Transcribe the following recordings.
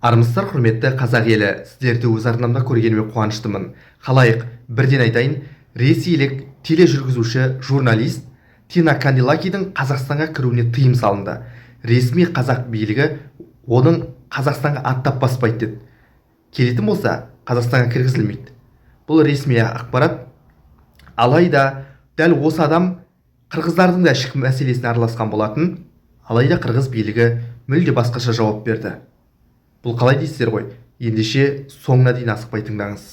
Армысыздар, құрметті қазақ елі, сіздерді өз арнамда көргеніме қуаныштымын. Қалайық, бірден айтайын, ресейлік тележүргізуші журналист Тина Канделакидің Қазақстанға кіруіне тыйым салынды. Ресми қазақ билігі оның Қазақстанға аттап баспайды деді. Келетін болса, Қазақстанға кіргізілмейді. Бұл ресми ақпарат. Алайда дәл осы адам қырғыздардың да ішкі мәселесіне араласқан болатын. Алайда қырғыз билігі мүлде басқаша жауап берді. Бұл қалай дейсіздер ғой, ендеше соңына дейін асықпай тыңдаңыз.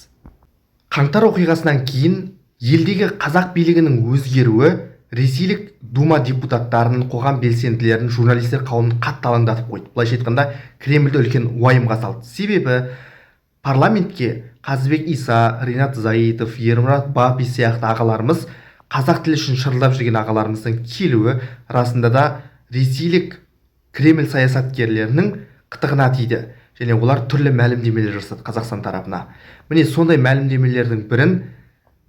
Қаңтар оқиғасынан кейін елдегі қазақ билігінің өзгеруі ресейлік дума депутаттарының, қоғам белсенділерін, журналистер қауымын қатты алаңдатып қойды. Былайша айтқанда, Кремльді үлкен уайымға салды. Себебі парламентке Қазыбек Иса, Ринат Заитов, Ермұрат Бапи сияқты ағаларымыз, қазақ тілі үшін шырылдап жүрген ағаларымыздың келуі расында да ресейлік Кремль саясаткерлерінің қытығына тиді, және олар түрлі мәлімдемелер жасады Қазақстан тарапына. Міне сондай мәлімдемелердің бірін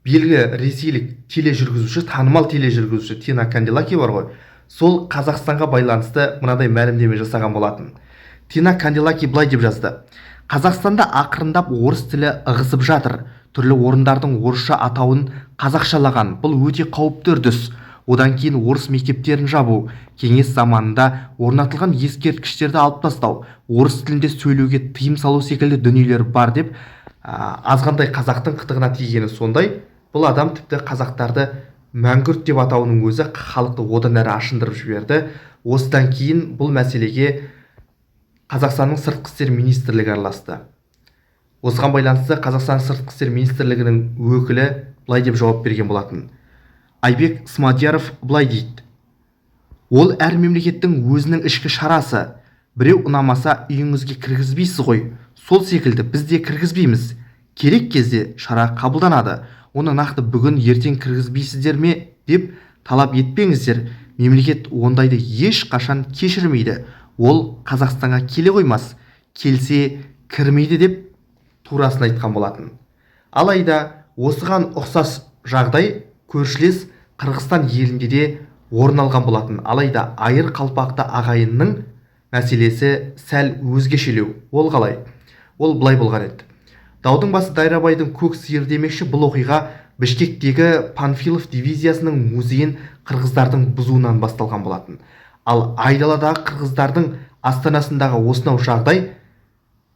белгілі ресейлік тележүргізуші, танымал тележүргізуші Тина Канделаки бар ғой, сол Қазақстанға байланысты мынадай мәлімдеме жасаған болатын. Тина Канделаки былай деп жазды: Қазақстанда ақырындап орыс тілі ығысып жатыр. Түрлі орындардың орысша атауын қазақшалаған. Бұл өте қауіпті үрдіс. Одан кейін орыс мектептерін жабу, кеңес заманында орнатылған ескерткіштерді алып тастау, орыс тілінде сөйлеуге тыйым салу секілді дүниелер бар деп, азғандай қазақтың қытығына тигені сондай. Бұл адам тіпті қазақтарды мәңгүрт деп атауының өзі халықты одан әрі ашындырып жіберді. Осыдан кейін бұл мәселеге Қазақстанның сыртқы істер министрлігі араласты. Осыған байланысты Қазақстан сыртқы істер министрлігінің өкілі былай деп жауап берген болатын. Айбек Смадияров былай дейді: ол әр мемлекеттің өзінің ішкі шарасы. Біреу ұнамаса үйіңізге кіргізбейсіз ғой. Сол секілді біз де кіргізбейміз. Керек кезде шара қабылданады. Оны нақты бүгін ертең кіргізбейсіздер ме деп талап етпеңіздер. Мемлекет ондайды еш қашан кешірмейді. Ол Қазақстанға келе қоймас. Келсе кірмейді деп турасын айтқан болатын. Алайда осыған ұқсас жағдай көршілес Қырғызстан елінде де орын алған болатын. Алайда айыр қалпақты ағайынның мәселесі сәл өзгешелеу. Ол қалай? Ол былай болған еді. Даудың басы Дайрабайдың көк сиыр демекші. Бұл оқиға Бішкектегі Панфилов дивизиясының музейін қырғыздардың бұзуынан басталған болатын. Ал айдаладағы қырғыздардың астанасындағы осынау жағдай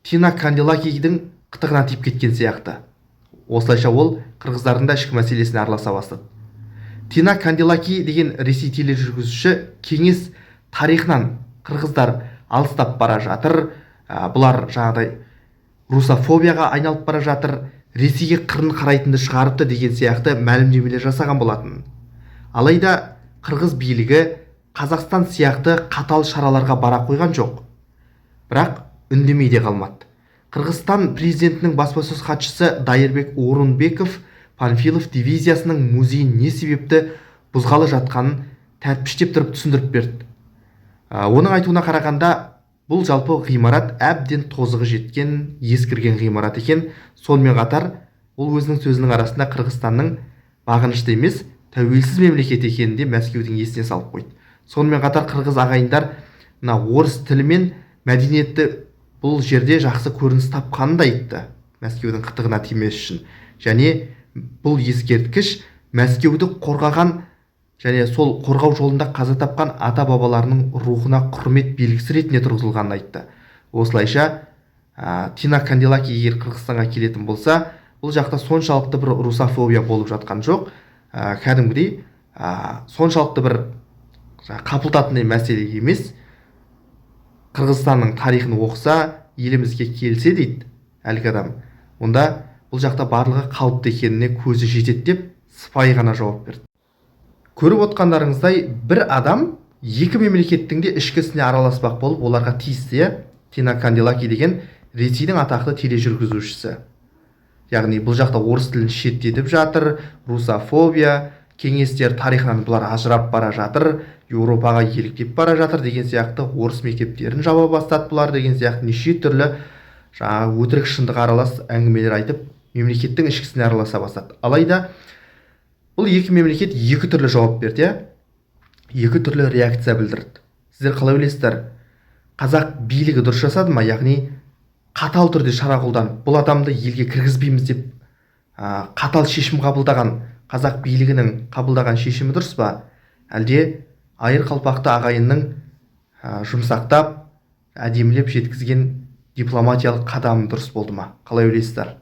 Тина Канделакидің қытығына тиіп кеткен сияқты. Осылайша ол қырғыздардың да ішкі мәселесіне араласа бастады. Тина Канделаки деген ресей тележүргізуші кеңес тарихынан қырғыздар алыстап бара жатыр, бұлар жаңағыдай русофобияға айналып бара жатыр, Ресейге қырын қарайтынды шығарыпты деген сияқты мәлімдемелер жасаған болатын. Алайда қырғыз билігі Қазақстан сияқты қатал шараларға бара қойған жоқ. Бірақ үндемей де қалмады. Қырғызстан президентінің баспасөз хатшысы Дайырбек Орынбеков Панфилов дивизиясының музейін не себепті бұзғалы жатқанын тәтпіштеп тұрып түсіндіріп берді. Оның айтуына қарағанда, бұл жалпы ғимарат әбден тозығы жеткен, ескірген ғимарат екен. Сонымен қатар, ол өзінің сөзінің арасында Қырғызстанның бағынышты емес, тәуелсіз мемлекет екенін де Мәскеудің есіне салып қойды. Сонымен қатар қырғыз ағайындар орыс тілі мен мәдениетті бұл жерде жақсы көрініс тапқанын да айтты, Мәскеудің қытығына тимес үшін. Және бұл ескерткіш Мәскеуді қорғаған және сол қорғау жолында қаза тапқан ата-бабаларының рухына құрмет белгісі ретінде тұрғызылғанын айтты. Осылайша Тина Канделаки егер Қырғызстанға келетін болса, бұл жақта соншалықты бір русофобия болып жатқан жоқ. Кәдімгідей соншалықты бір қапылтатындай мәселе емес. Қырғызстанның тарихын оқыса, елімізге келсе дейді әлгі адам, онда бұл жақта барлығы қалыпты екеніне көзі жетеді деп сыпайы ғана жауап берді. Көріп отқандарыңыздай, бір адам екі мемлекеттің де ішкі ісіне араласпақ болып, оларға тиісті. Тина Канделаки деген Ресейдің атақты тележүргізушісі. Яғни бұл жақта орыс тілін шеттетіп жатыр, русофобия, кеңестер тарихынан бұлар ажырап бара жатыр, Еуропаға еліктеп бара жатыр деген сияқты, орыс мектептерін жаба бастады бұлар деген сияқты неше түрлі өтірік шындық аралас әңгімелер айтып, мемлекеттің ішкісіне араласа бастады. Алайда бұл екі мемлекет екі түрлі жауап берді, екі түрлі реакция білдірді. Сіздер қалай ойлайсыздар? Қазақ билігі дұрыс жасады ма? Яғни қатал түрде шара қолданып бұл адамды елге кіргізбейміз деп қатал шешім қабылдаған қазақ билігінің қабылдаған шешімі дұрыс па, әлде айыр қалпақты ағайынның жұмсақтап әдемілеп жеткізген дипломатиялық қадамы дұрыс болды ма? Қалай ойлайсыздар?